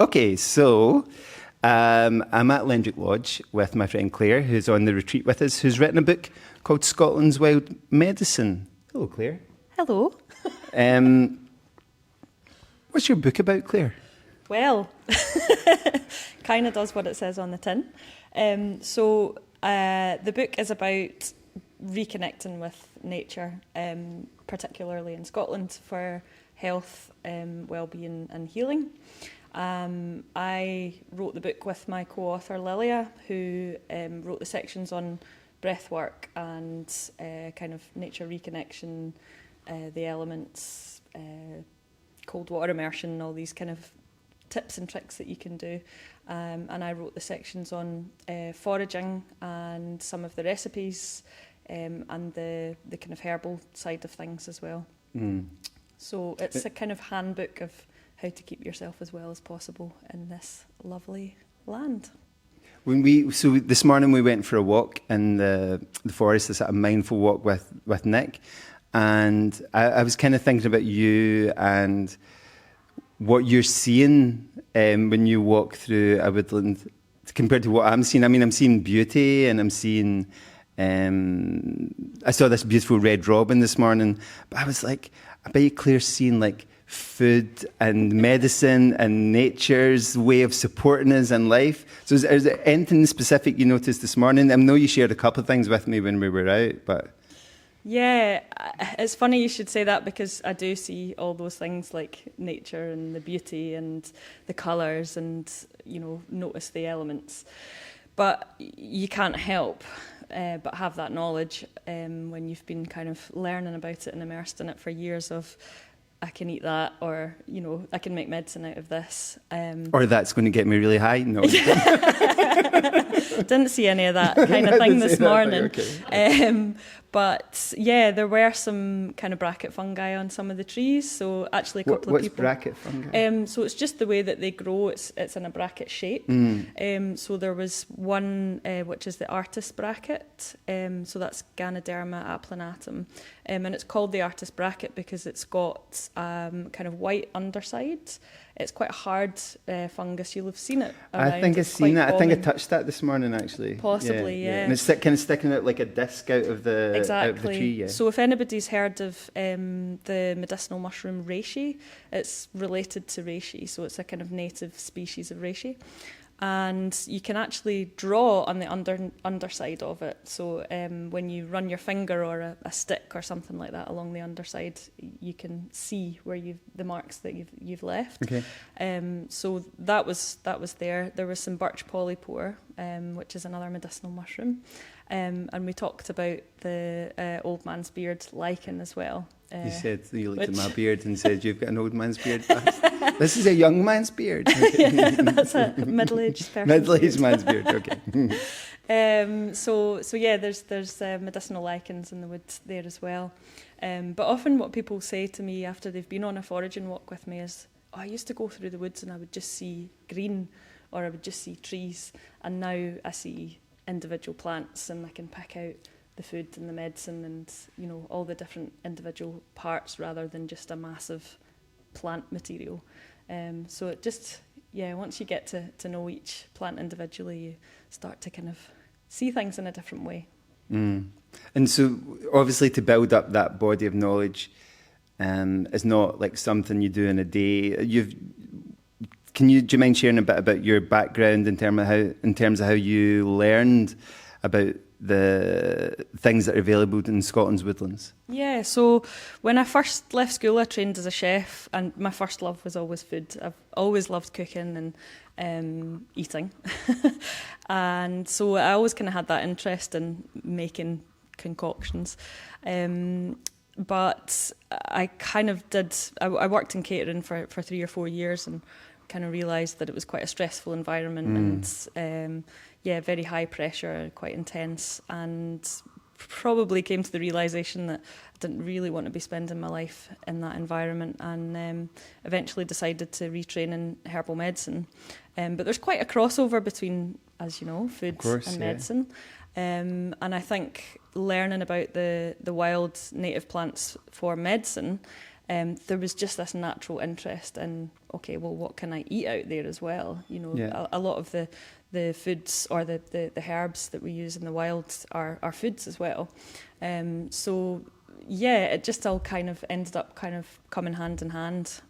Okay, so I'm at Lendrick Lodge with my friend Clare, who's on the retreat with us, who's written a book called Scotland's Wild Medicine. Hello, Clare. Hello. Um, what's your book about, Clare? Well, kind of does what it says on the tin. The book is about reconnecting with nature, particularly in Scotland, for health, well-being and healing. I wrote the book with my co-author Lilia, who wrote the sections on breathwork and kind of nature reconnection, the elements, cold water immersion, all these kind of tips and tricks that you can do. And I wrote the sections on foraging and some of the recipes and the kind of herbal side of things as well. Mm. So it's a kind of handbook of how to keep yourself as well as possible in this lovely land. So this morning we went for a walk in the forest, a sort of mindful walk with Nick, and I was kind of thinking about you and what you're seeing when you walk through a woodland compared to what I'm seeing. I mean, I'm seeing beauty, and I'm seeing. I saw this beautiful red robin this morning, but I was like, I bet you Claire's seeing like food and medicine and nature's way of supporting us in life. So is there anything specific you noticed this morning? I know you shared a couple of things with me when we were out, but... Yeah, it's funny you should say that, because I do see all those things like nature and the beauty and the colours and, you know, notice the elements. But you can't help but have that knowledge when you've been kind of learning about it and immersed in it for years of, I can eat that, or, you know, I can make medicine out of this. Or that's going to get me really high. No. Didn't see any of that kind of thing this morning. Okay. But yeah, there were some kind of bracket fungi on some of the trees. So actually a couple of people... What's bracket fungi? So it's just the way that they grow. It's in a bracket shape. So there was one, which is the artist bracket. So that's Ganoderma applanatum. And it's called the artist bracket because it's got kind of white underside. It's quite a hard fungus. You'll have seen it around. I think I've seen it. I think I touched that this morning, actually. Possibly, yeah. And it's kind of sticking out like a disc out of the tree. Yeah. So if anybody's heard of the medicinal mushroom reishi, it's related to reishi. So it's a kind of native species of reishi. And you can actually draw on the underside of it. So when you run your finger or a stick or something like that along the underside, you can see where the marks that you've left. Okay. So that was there. There was some birch polypore, which is another medicinal mushroom. And we talked about the old man's beard lichen as well. You said, you looked at my beard and said, you've got an old man's beard. This is a young man's beard. Yeah, that's a middle-aged person. Middle-aged man's beard, okay. So yeah, there's medicinal lichens in the woods there as well. But often what people say to me after they've been on a foraging walk with me is, oh, I used to go through the woods and I would just see green, or I would just see trees, and now I see individual plants and I can pick out the food and the medicine and, you know, all the different individual parts rather than just a massive plant material. So it just, yeah, once you get to know each plant individually, you start to kind of see things in a different way. Mm. And so obviously to build up that body of knowledge is not like something you do in a day. Do you mind sharing a bit about your background in terms of how you learned about the things that are available in Scotland's woodlands? Yeah, so when I first left school, I trained as a chef, and my first love was always food. I've always loved cooking and eating. And so I always kind of had that interest in making concoctions. But I kind of I worked in catering for 3 or 4 years and kind of realised that it was quite a stressful environment and very high pressure, quite intense, and probably came to the realisation that I didn't really want to be spending my life in that environment, and eventually decided to retrain in herbal medicine. But there's quite a crossover between, as you know, food and medicine. And I think learning about the wild native plants for medicine there was just this natural interest in, okay, well, what can I eat out there as well? You know, a lot of the foods or the herbs that we use in the wild are foods as well. So yeah, it just all kind of ended up kind of coming hand in hand.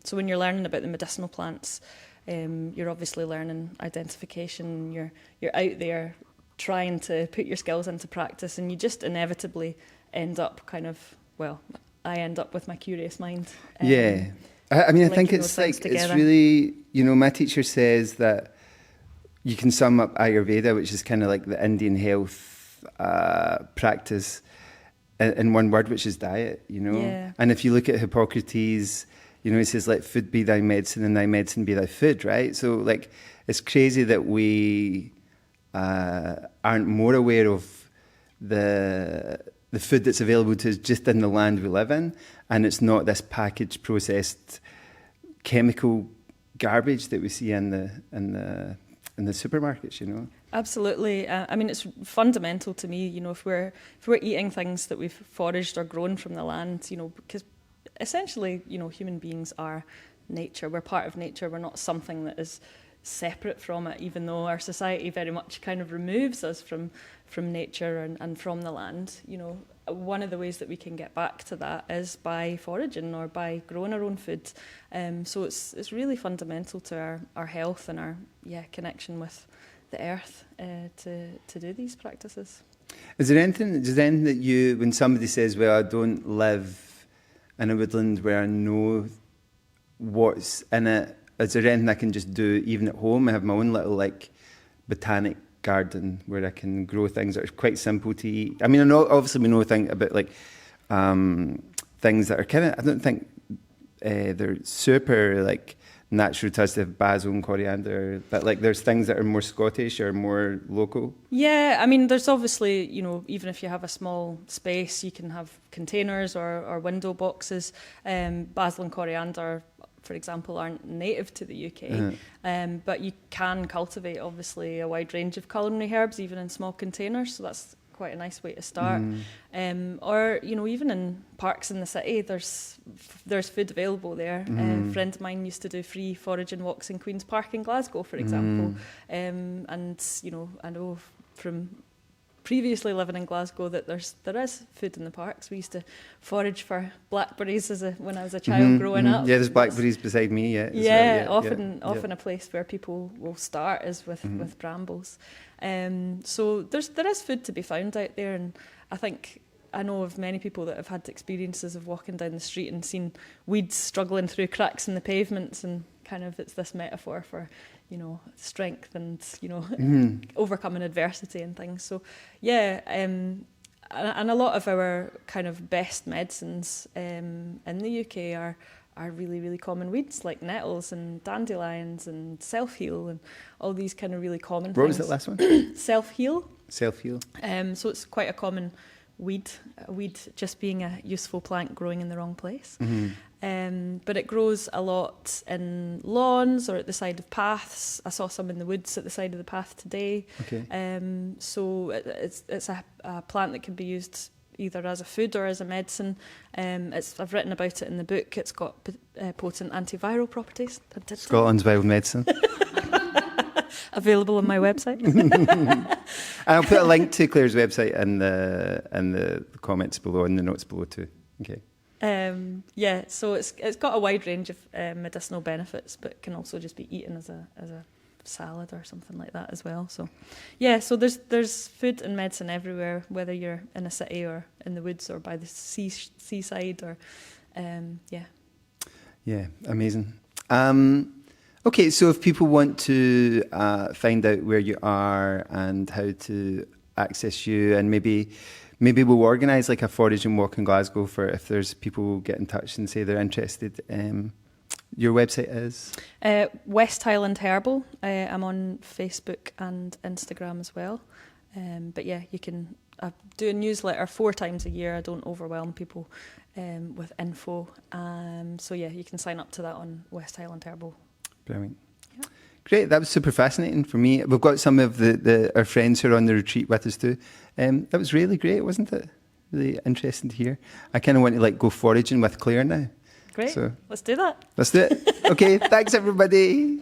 So when you're learning about the medicinal plants, you're obviously learning identification. You're out there trying to put your skills into practice, and you just inevitably end up kind of, well, I end up with my curious mind. Yeah. I mean, I think it's like, it's really, you know, my teacher says that you can sum up Ayurveda, which is kind of like the Indian health practice, in one word, which is diet, you know. Yeah. And if you look at Hippocrates, you know, he says, let food be thy medicine and thy medicine be thy food, right? So, like, it's crazy that we aren't more aware of the food that's available to us just in the land we live in, and it's not this packaged, processed, chemical garbage that we see in the supermarkets, you know. Absolutely. I mean, it's fundamental to me, you know, if we're eating things that we've foraged or grown from the land, you know, because essentially, you know, human beings are nature. We're part of nature. We're not something that is separate from it, even though our society very much kind of removes us from nature and from the land. You know, one of the ways that we can get back to that is by foraging or by growing our own food. So it's really fundamental to our health and our connection with the earth to do these practices. Is there anything that you, when somebody says, well, I don't live in a woodland where I know what's in it, is there anything I can just do even at home? I have my own little like botanic garden where I can grow things that are quite simple to eat. I mean, I know, obviously we know things about like things that are kind of, I don't think they're super like natural to us, to have basil and coriander, but like there's things that are more Scottish or more local. Yeah, I mean, there's obviously, you know, even if you have a small space, you can have containers or window boxes. Basil and coriander, for example, aren't native to the UK, but you can cultivate obviously a wide range of culinary herbs even in small containers, so that's quite a nice way to start. Or, you know, even in parks in the city, there's food available there. A friend of mine used to do free foraging walks in Queen's Park in Glasgow, for example. And, you know, I know from previously living in Glasgow that there is food in the parks. We used to forage for blackberries when I was a child growing up. Yeah, there's blackberries beside me. Often a place where people will start is with brambles. So there is food to be found out there, and I know of many people that have had experiences of walking down the street and seen weeds struggling through cracks in the pavements, and kind of it's this metaphor for, you know, strength and, you know, overcoming adversity and things. So, yeah, and a lot of our kind of best medicines in the UK are really, really common weeds like nettles and dandelions and self-heal and all these kind of really common things. What was the last one? Self-heal. Self-heal. So it's quite a common weed, just being a useful plant growing in the wrong place. But it grows a lot in lawns or at the side of paths. I saw some in the woods at the side of the path today. Okay. So it's a plant that can be used either as a food or as a medicine. I've written about it in the book. It's got potent antiviral properties. Scotland's wild medicine. Available on my website. I'll put a link to Clare's website in the comments below, in the notes below too. Okay. So it's got a wide range of medicinal benefits, but can also just be eaten as a salad or something like that as well. So, yeah, so there's food and medicine everywhere, whether you're in a city or in the woods or by the seaside or, yeah. Yeah, amazing. Okay, so if people want to find out where you are and how to access you, and maybe we'll organise like a foraging walk in Glasgow for if there's people who get in touch and say they're interested. Your website is? West Highland Herbal. I'm on Facebook and Instagram as well. But yeah, I do a newsletter 4 times a year. I don't overwhelm people with info. So yeah, you can sign up to that on West Highland Herbal. Brilliant. Yeah. Great, that was super fascinating for me. We've got some of our friends who are on the retreat with us too. That was really great, wasn't it? really interesting to hear. I kind of want to like go foraging with Clare now. Great. So Let's do that. let's do it. Okay, thanks everybody.